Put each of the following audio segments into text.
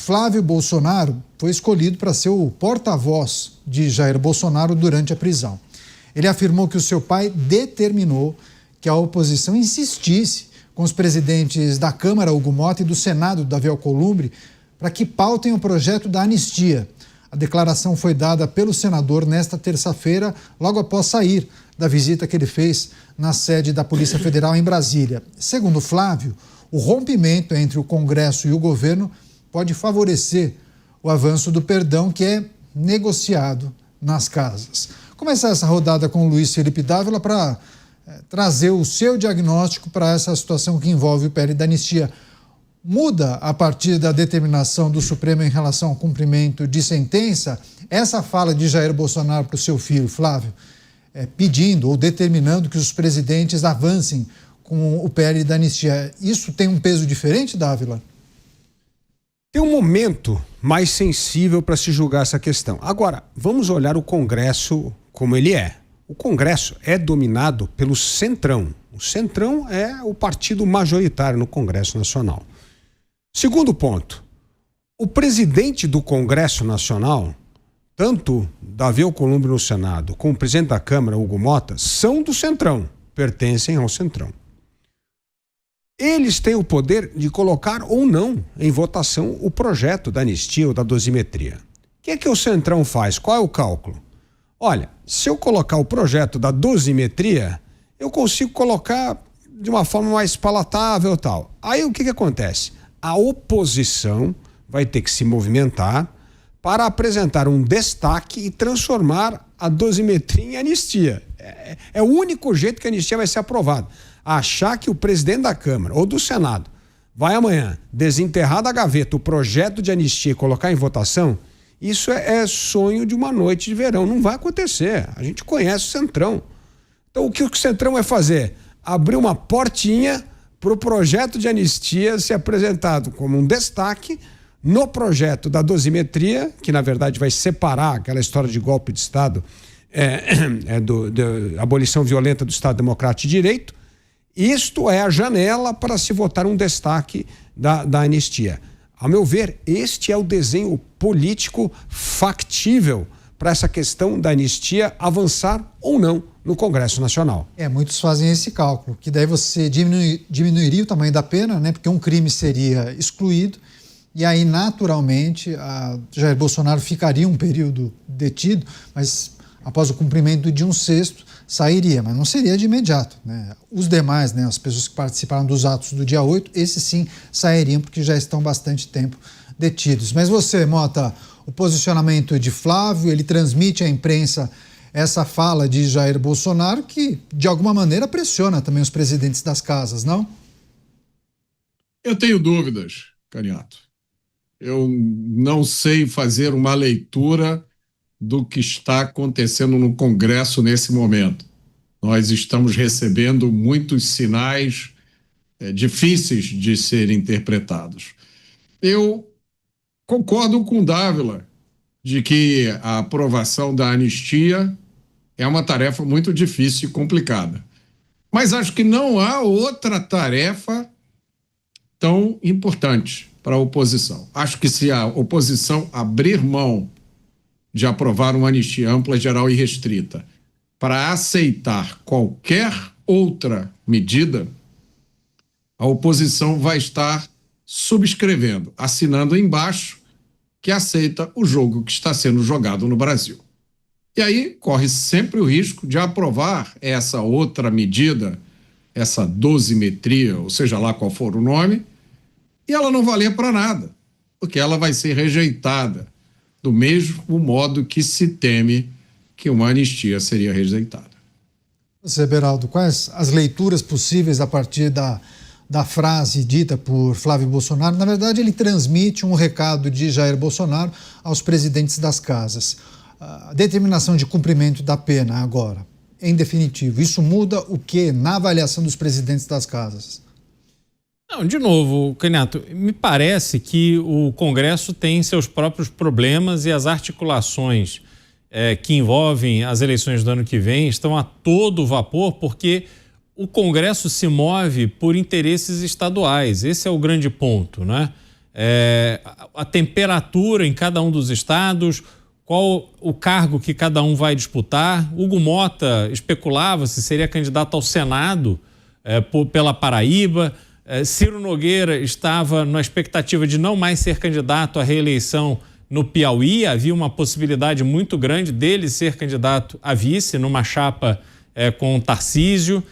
Flávio Bolsonaro foi escolhido para ser o porta-voz de Jair Bolsonaro durante a prisão. Ele afirmou que o seu pai determinou que a oposição insistisse com os presidentes da Câmara, Hugo Motta, e do Senado, Davi Alcolumbre, para que pautem o projeto da anistia. A declaração foi dada pelo senador nesta terça-feira, logo após sair da visita que ele fez na sede da Polícia Federal em Brasília. Segundo Flávio, o rompimento entre o Congresso e o governo pode favorecer o avanço do perdão que é negociado nas casas. Começar essa rodada com o Luiz Felipe Dávila para trazer o seu diagnóstico para essa situação que envolve o PL da anistia. Muda a partir da determinação do Supremo em relação ao cumprimento de sentença essa fala de Jair Bolsonaro para o seu filho, Flávio, pedindo ou determinando que os presidentes avancem com o PL da anistia. Isso tem um peso diferente, Dávila? Tem um momento mais sensível para se julgar essa questão. Agora, vamos olhar o Congresso como ele é. O Congresso é dominado pelo Centrão. O Centrão é o partido majoritário no Congresso Nacional. Segundo ponto, o presidente do Congresso Nacional, tanto Davi Alcolumbre no Senado como o presidente da Câmara, Hugo Motta, são do Centrão, pertencem ao Centrão. Eles têm o poder de colocar ou não em votação o projeto da anistia ou da dosimetria. O que o Centrão faz? Qual é o cálculo? Olha, se eu colocar o projeto da dosimetria, eu consigo colocar de uma forma mais palatável e tal. Aí o que acontece? A oposição vai ter que se movimentar para apresentar um destaque e transformar a dosimetria em anistia. É o único jeito que a anistia vai ser aprovada. Achar que o presidente da Câmara ou do Senado vai amanhã desenterrar da gaveta o projeto de anistia e colocar em votação, isso é sonho de uma noite de verão. Não vai acontecer. A gente conhece o Centrão. Então o que o Centrão vai fazer? Abrir uma portinha para o projeto de anistia ser apresentado como um destaque no projeto da dosimetria, que na verdade vai separar aquela história de golpe de Estado, da abolição violenta do Estado Democrático de Direito. Isto é a janela para se votar um destaque da anistia. Ao meu ver, este é o desenho político factível para essa questão da anistia avançar ou não no Congresso Nacional. Muitos fazem esse cálculo, que daí você diminuiria o tamanho da pena, né? Porque um crime seria excluído e aí, naturalmente, Jair Bolsonaro ficaria um período detido, mas após o cumprimento de 1/6, sairia, mas não seria de imediato, né? Os demais, né, as pessoas que participaram dos atos do dia 8, esses sim sairiam porque já estão bastante tempo detidos. Mas você, Mota, o posicionamento de Flávio, ele transmite à imprensa essa fala de Jair Bolsonaro que, de alguma maneira, pressiona também os presidentes das casas, não? Eu tenho dúvidas, Cariato. Eu não sei fazer uma leitura do que está acontecendo no Congresso nesse momento. Nós estamos recebendo muitos sinais difíceis de serem interpretados. Eu concordo com o Dávila de que a aprovação da anistia é uma tarefa muito difícil e complicada. Mas acho que não há outra tarefa tão importante para a oposição. Acho que se a oposição abrir mão de aprovar uma anistia ampla, geral e restrita para aceitar qualquer outra medida, a oposição vai estar subscrevendo, assinando embaixo que aceita o jogo que está sendo jogado no Brasil. E aí corre sempre o risco de aprovar essa outra medida, essa dosimetria, ou seja lá qual for o nome, e ela não valer para nada, porque ela vai ser rejeitada do mesmo modo que se teme que uma anistia seria rejeitada. Você, Beraldo, quais as leituras possíveis a partir da frase dita por Flávio Bolsonaro? Na verdade, ele transmite um recado de Jair Bolsonaro aos presidentes das casas. A determinação de cumprimento da pena agora, em definitivo, isso muda o que na avaliação dos presidentes das casas? Não, de novo, Caniato, me parece que o Congresso tem seus próprios problemas e as articulações que envolvem as eleições do ano que vem estão a todo vapor, porque o Congresso se move por interesses estaduais. Esse é o grande ponto, né? a temperatura em cada um dos estados, qual o cargo que cada um vai disputar. Hugo Mota especulava se seria candidato ao Senado pela Paraíba. Ciro Nogueira estava na expectativa de não mais ser candidato à reeleição no Piauí. Havia uma possibilidade muito grande dele ser candidato a vice numa chapa com Tarcísio.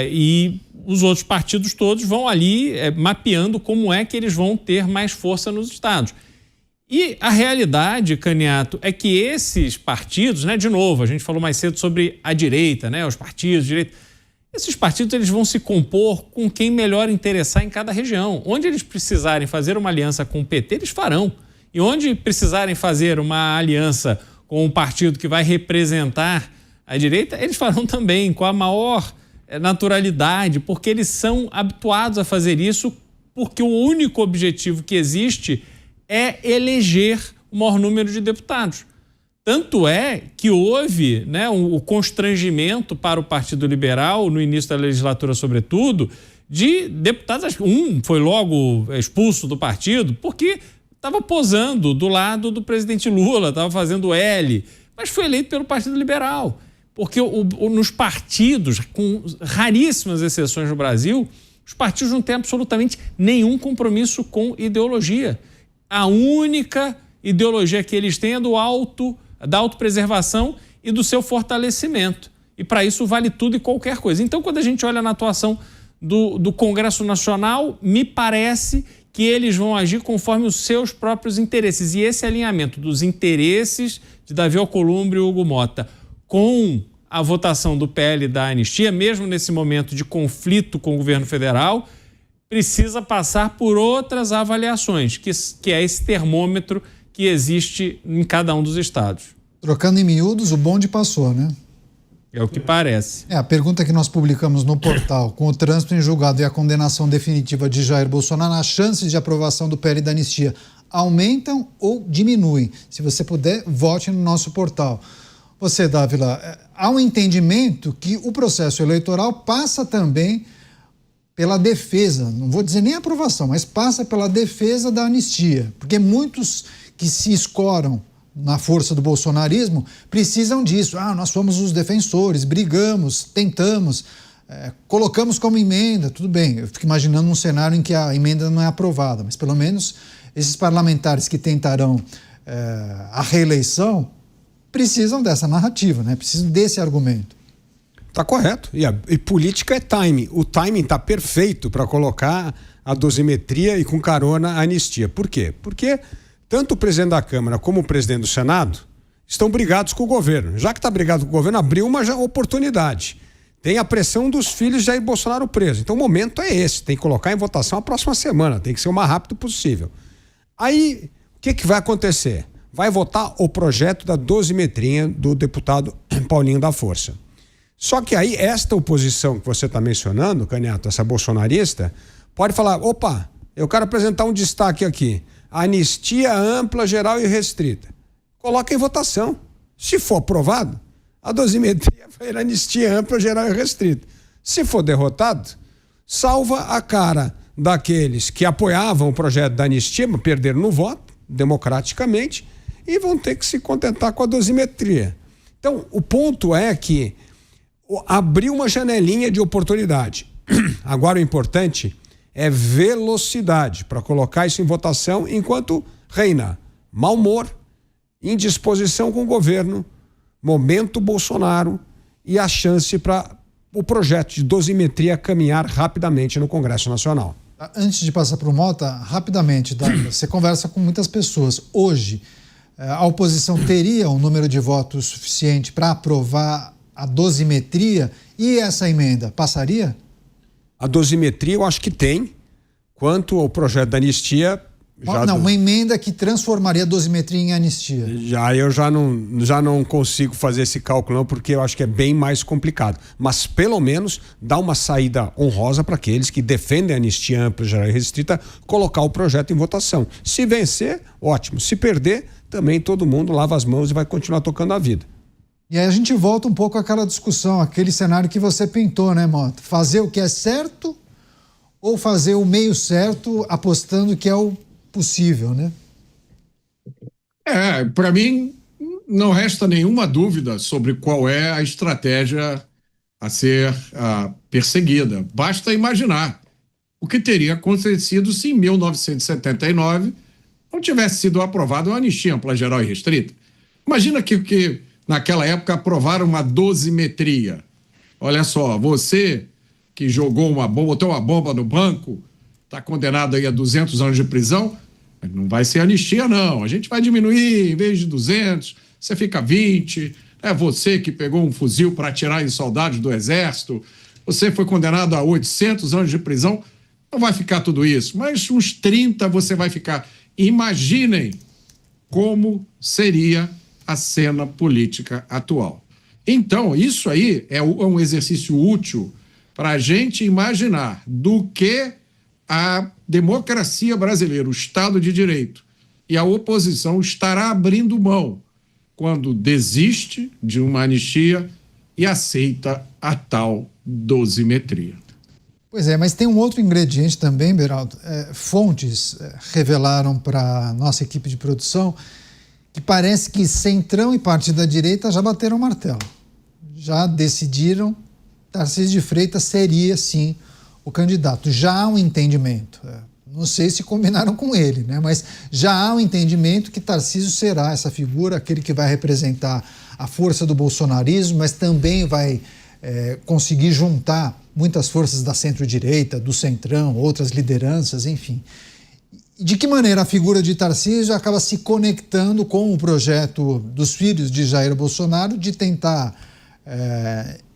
E os outros partidos todos vão ali mapeando como é que eles vão ter mais força nos estados. E a realidade, Caniato, é que esses partidos, de novo, a gente falou mais cedo sobre a direita, os partidos de direita, esses partidos eles vão se compor com quem melhor interessar em cada região. Onde eles precisarem fazer uma aliança com o PT, eles farão. E onde precisarem fazer uma aliança com um partido que vai representar a direita, eles farão também com a maior naturalidade, porque eles são habituados a fazer isso, porque o único objetivo que existe é eleger o maior número de deputados. Tanto é que houve o constrangimento para o Partido Liberal, no início da legislatura sobretudo, de deputados, um foi logo expulso do partido, porque estava posando do lado do presidente Lula, estava fazendo L, mas foi eleito pelo Partido Liberal. Porque nos partidos, com raríssimas exceções no Brasil, os partidos não têm absolutamente nenhum compromisso com ideologia. A única ideologia que eles têm é da autopreservação e do seu fortalecimento. E para isso vale tudo e qualquer coisa. Então, quando a gente olha na atuação do Congresso Nacional, me parece que eles vão agir conforme os seus próprios interesses. E esse alinhamento dos interesses de Davi Alcolumbre e Hugo Mota com a votação do PL da anistia, mesmo nesse momento de conflito com o governo federal, precisa passar por outras avaliações, que é esse termômetro que existe em cada um dos estados. Trocando em miúdos, o bonde passou, né? É o que parece. A pergunta que nós publicamos no portal: com o trânsito em julgado e a condenação definitiva de Jair Bolsonaro, as chances de aprovação do PL da anistia aumentam ou diminuem? Se você puder, vote no nosso portal. Você, Dávila, há um entendimento que o processo eleitoral passa também pela defesa, não vou dizer nem aprovação, mas passa pela defesa da anistia, porque muitos que se escoram na força do bolsonarismo precisam disso. Nós fomos os defensores, brigamos, tentamos, colocamos como emenda, tudo bem. Eu fico imaginando um cenário em que a emenda não é aprovada, mas pelo menos esses parlamentares que tentarão a reeleição precisam dessa narrativa, precisam desse argumento. Está correto. E política é timing. O timing está perfeito para colocar a dosimetria e com carona a anistia. Por quê? Porque tanto o presidente da Câmara como o presidente do Senado estão brigados com o governo. Já que está brigado com o governo, abriu uma oportunidade. Tem a pressão dos filhos de Jair Bolsonaro preso. Então o momento é esse. Tem que colocar em votação a próxima semana. Tem que ser o mais rápido possível. Aí, o que vai acontecer? Vai votar o projeto da dosimetria do deputado Paulinho da Força. Só que aí, esta oposição que você está mencionando, Caniato, essa bolsonarista, pode falar: opa, eu quero apresentar um destaque aqui. Anistia ampla, geral e restrita. Coloca em votação. Se for aprovado, a dosimetria vai ir anistia ampla, geral e restrita. Se for derrotado, salva a cara daqueles que apoiavam o projeto da anistia, mas perderam no voto, democraticamente, e vão ter que se contentar com a dosimetria. Então, o ponto é que abriu uma janelinha de oportunidade. Agora o importante é velocidade para colocar isso em votação, enquanto reina mau humor, indisposição com o governo, momento Bolsonaro e a chance para o projeto de dosimetria caminhar rapidamente no Congresso Nacional. Antes de passar para o Mota, rapidamente, você conversa com muitas pessoas. Hoje, a oposição teria um número de votos suficiente para aprovar a dosimetria e essa emenda passaria? A dosimetria eu acho que tem. Quanto ao projeto da anistia... uma emenda que transformaria a dosimetria em anistia. Eu já não consigo fazer esse cálculo não, porque eu acho que é bem mais complicado. Mas pelo menos dá uma saída honrosa para aqueles que defendem a anistia ampla, geral e restrita, colocar o projeto em votação. Se vencer, ótimo. Se perder, também todo mundo lava as mãos e vai continuar tocando a vida. E aí a gente volta um pouco àquela discussão, aquele cenário que você pintou, né, Mota? Fazer o que é certo ou fazer o meio certo apostando que é o possível, né? Para mim, não resta nenhuma dúvida sobre qual é a estratégia a ser perseguida. Basta imaginar o que teria acontecido se em 1979 não tivesse sido aprovada uma anistia ampla, geral e restrita. Imagina que naquela época aprovaram uma dosimetria. Olha só, você que jogou uma bomba, botou uma bomba no banco, está condenado aí a 200 anos de prisão, não vai ser anistia, não. A gente vai diminuir, em vez de 200, você fica 20. É você que pegou um fuzil para atirar em soldados do exército, você foi condenado a 800 anos de prisão, não vai ficar tudo isso, mas uns 30 você vai ficar. Imaginem como seria a cena política atual. Então, isso aí é um exercício útil para a gente imaginar do que a democracia brasileira, o Estado de Direito e a oposição estará abrindo mão quando desiste de uma anistia e aceita a tal dosimetria. Pois é, mas tem um outro ingrediente também, Beraldo. Fontes revelaram para a nossa equipe de produção que parece que Centrão e parte da direita já bateram o martelo. Já decidiram, Tarcísio de Freitas seria, sim, o candidato. Já há um entendimento. Não sei se combinaram com ele, né? Mas já há um entendimento que Tarcísio será essa figura, aquele que vai representar a força do bolsonarismo, mas também vai conseguir juntar muitas forças da centro-direita, do Centrão, outras lideranças, enfim. De que maneira a figura de Tarcísio acaba se conectando com o projeto dos filhos de Jair Bolsonaro de tentar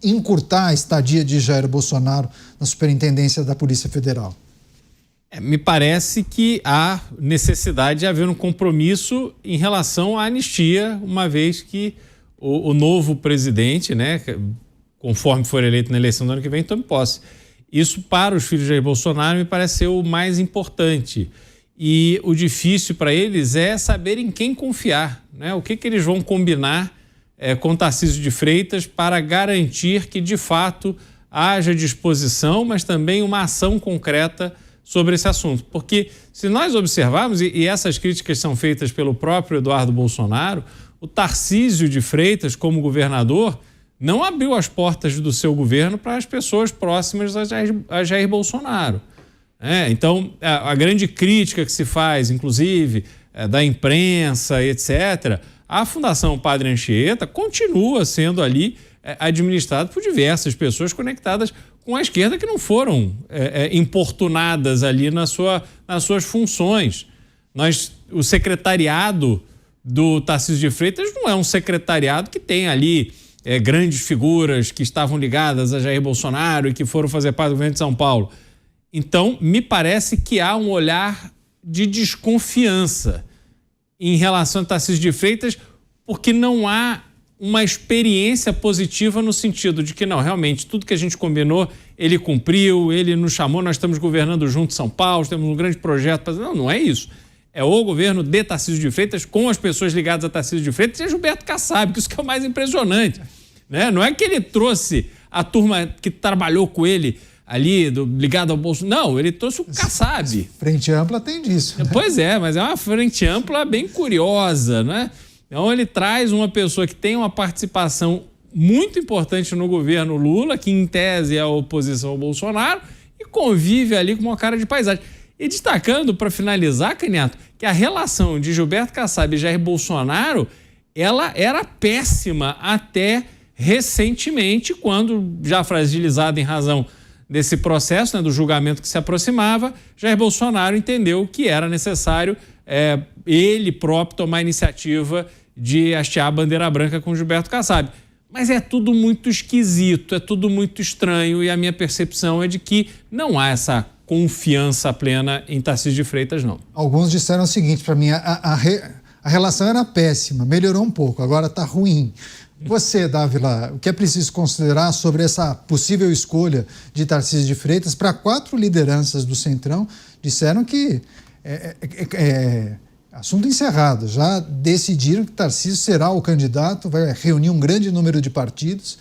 encurtar a estadia de Jair Bolsonaro na superintendência da Polícia Federal? Me parece que há necessidade de haver um compromisso em relação à anistia, uma vez que o novo presidente, né, conforme for eleito na eleição do ano que vem, tome posse. Isso, para os filhos de Jair Bolsonaro, me parece ser o mais importante. E o difícil para eles é saber em quem confiar, né? O que eles vão combinar com Tarcísio de Freitas para garantir que, de fato, haja disposição, mas também uma ação concreta sobre esse assunto. Porque, se nós observarmos, e essas críticas são feitas pelo próprio Eduardo Bolsonaro, o Tarcísio de Freitas, como governador, não abriu as portas do seu governo para as pessoas próximas a Jair Bolsonaro. Então, a grande crítica que se faz, inclusive, da imprensa, etc., a Fundação Padre Anchieta continua sendo ali administrada por diversas pessoas conectadas com a esquerda que não foram importunadas ali nas suas funções. O secretariado do Tarcísio de Freitas não é um secretariado que tem ali grandes figuras que estavam ligadas a Jair Bolsonaro e que foram fazer parte do governo de São Paulo. Então, me parece que há um olhar de desconfiança em relação a Tarcísio de Freitas, porque não há uma experiência positiva no sentido de que, não, realmente, tudo que a gente combinou, ele cumpriu, ele nos chamou, nós estamos governando junto São Paulo, temos um grande projeto. Não é isso. É o governo de Tarcísio de Freitas com as pessoas ligadas a Tarcísio de Freitas e a Gilberto Kassab, que isso que é o mais impressionante. Né? Não é que ele trouxe a turma que trabalhou com ele ali, ligado ao Bolsonaro. Não, ele trouxe o Kassab. Frente ampla tem disso. Né? Pois é, mas é uma frente ampla bem curiosa, né? Então ele traz uma pessoa que tem uma participação muito importante no governo Lula, que em tese é a oposição ao Bolsonaro, e convive ali com uma cara de paisagem. E destacando, para finalizar, Caniato, que a relação de Gilberto Kassab e Jair Bolsonaro, ela era péssima até recentemente, quando, já fragilizada em razão desse processo, né, do julgamento que se aproximava, Jair Bolsonaro entendeu que era necessário ele próprio tomar a iniciativa de hastear a bandeira branca com Gilberto Kassab. Mas é tudo muito esquisito, é tudo muito estranho, e a minha percepção é de que não há essa confiança plena em Tarcísio de Freitas, não. Alguns disseram o seguinte para mim, a relação era péssima, melhorou um pouco, agora está ruim. Você, Dávila, o que é preciso considerar sobre essa possível escolha de Tarcísio de Freitas? Para 4 lideranças do Centrão disseram que assunto encerrado, já decidiram que Tarcísio será o candidato, vai reunir um grande número de partidos,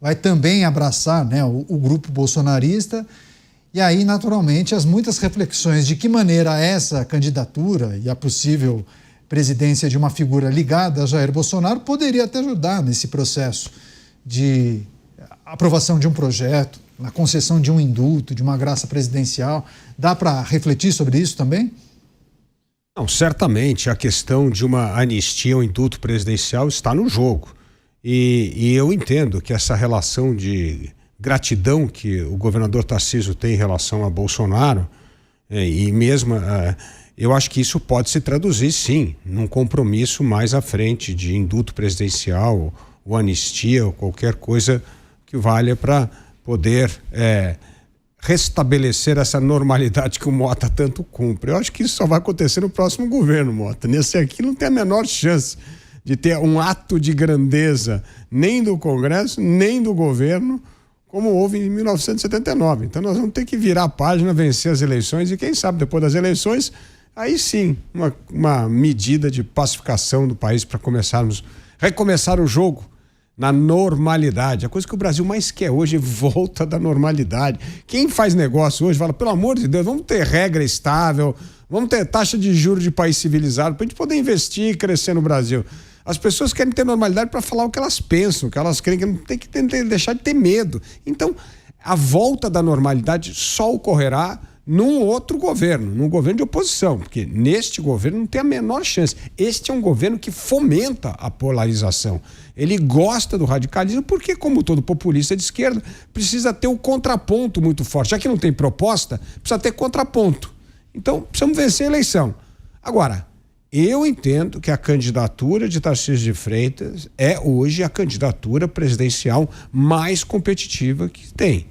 vai também abraçar, né, o grupo bolsonarista. E aí, naturalmente, as muitas reflexões de que maneira essa candidatura e a possível presidência de uma figura ligada a Jair Bolsonaro poderia até ajudar nesse processo de aprovação de um projeto, na concessão de um indulto, de uma graça presidencial. Dá para refletir sobre isso também? Não, certamente a questão de uma anistia ou indulto presidencial está no jogo. E eu entendo que essa relação de gratidão que o governador Tarcísio tem em relação a Bolsonaro, e mesmo eu acho que isso pode se traduzir, sim, num compromisso mais à frente de indulto presidencial ou anistia ou qualquer coisa que valha para poder restabelecer essa normalidade que o Mota tanto cumpre. Eu acho que isso só vai acontecer no próximo governo, Mota. Nesse aqui não tem a menor chance de ter um ato de grandeza nem do Congresso, nem do governo, como houve em 1979. Então nós vamos ter que virar a página, vencer as eleições e quem sabe depois das eleições, aí sim, uma medida de pacificação do país para recomeçar o jogo na normalidade. A coisa que o Brasil mais quer hoje é volta da normalidade. Quem faz negócio hoje fala, pelo amor de Deus, vamos ter regra estável, vamos ter taxa de juros de país civilizado para a gente poder investir e crescer no Brasil. As pessoas querem ter normalidade para falar o que elas pensam, o que elas querem, que não tem que deixar de ter medo. Então, a volta da normalidade só ocorrerá num outro governo, num governo de oposição, porque neste governo não tem a menor chance. Este é um governo que fomenta a polarização. Ele gosta do radicalismo porque, como todo populista de esquerda, precisa ter um contraponto muito forte. Já que não tem proposta, precisa ter contraponto. Então, precisamos vencer a eleição. Agora, eu entendo que a candidatura de Tarcísio de Freitas é hoje a candidatura presidencial mais competitiva que tem.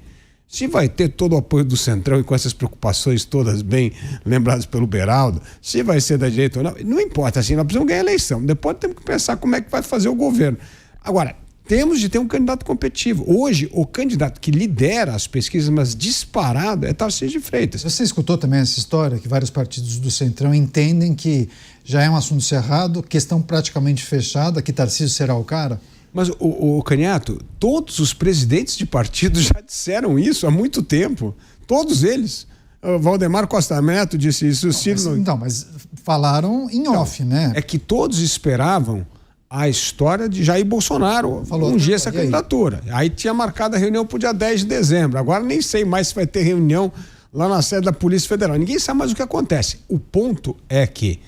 Se vai ter todo o apoio do Centrão e com essas preocupações todas bem lembradas pelo Beraldo, se vai ser da direita ou não, não importa, assim, nós precisamos ganhar a eleição. Depois temos que pensar como é que vai fazer o governo. Agora, temos de ter um candidato competitivo. Hoje, o candidato que lidera as pesquisas, mas disparado, é Tarcísio de Freitas. Você escutou também essa história que vários partidos do Centrão entendem que já é um assunto cerrado, questão praticamente fechada, que Tarcísio será o cara? Mas, o Canhato, todos os presidentes de partidos já disseram isso há muito tempo. Todos eles. O Valdemar Costa Neto disse isso. Mas falaram em off, né? É que todos esperavam a história de Jair Bolsonaro ungir essa candidatura. Aí tinha marcado a reunião para o dia 10 de dezembro. Agora nem sei mais se vai ter reunião lá na sede da Polícia Federal. Ninguém sabe mais o que acontece. O ponto é que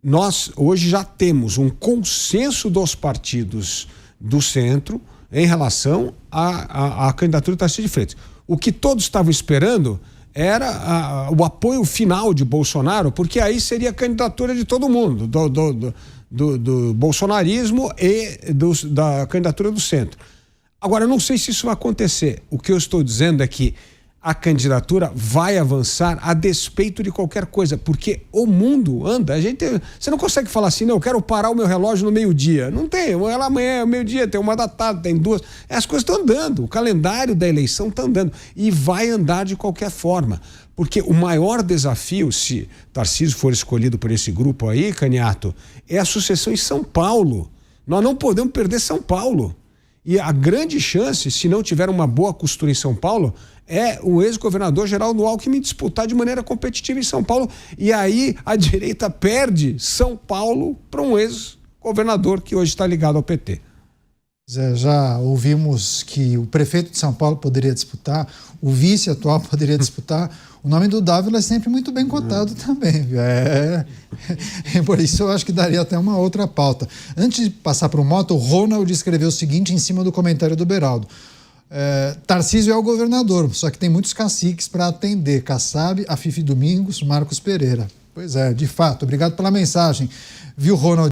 nós hoje já temos um consenso dos partidos do centro em relação à candidatura de Tarcísio de Freitas. O que todos estavam esperando era o apoio final de Bolsonaro, porque aí seria a candidatura de todo mundo, do bolsonarismo e da candidatura do centro. Agora, eu não sei se isso vai acontecer. O que eu estou dizendo é que a candidatura vai avançar a despeito de qualquer coisa, porque o mundo anda. Você não consegue falar assim, não, eu quero parar o meu relógio no meio-dia. Não tem, amanhã é o meio-dia, tem 1 da tarde, tem 2. As coisas estão andando, o calendário da eleição está andando e vai andar de qualquer forma. Porque o maior desafio, se Tarcísio for escolhido por esse grupo aí, Canhato, é a sucessão em São Paulo. Nós não podemos perder São Paulo. E a grande chance, se não tiver uma boa costura em São Paulo, é o ex-governador Geraldo Alckmin disputar de maneira competitiva em São Paulo. E aí a direita perde São Paulo para um ex-governador que hoje está ligado ao PT. Já ouvimos que o prefeito de São Paulo poderia disputar, o vice atual poderia disputar. O nome do Dávila é sempre muito bem cotado também. Por isso eu acho que daria até uma outra pauta. Antes de passar para o Mota, o Ronald escreveu o seguinte em cima do comentário do Beraldo. Tarcísio é o governador, só que tem muitos caciques para atender. Kassab, Afife Domingos, Marcos Pereira. Pois é, de fato. Obrigado pela mensagem. Viu, Ronald?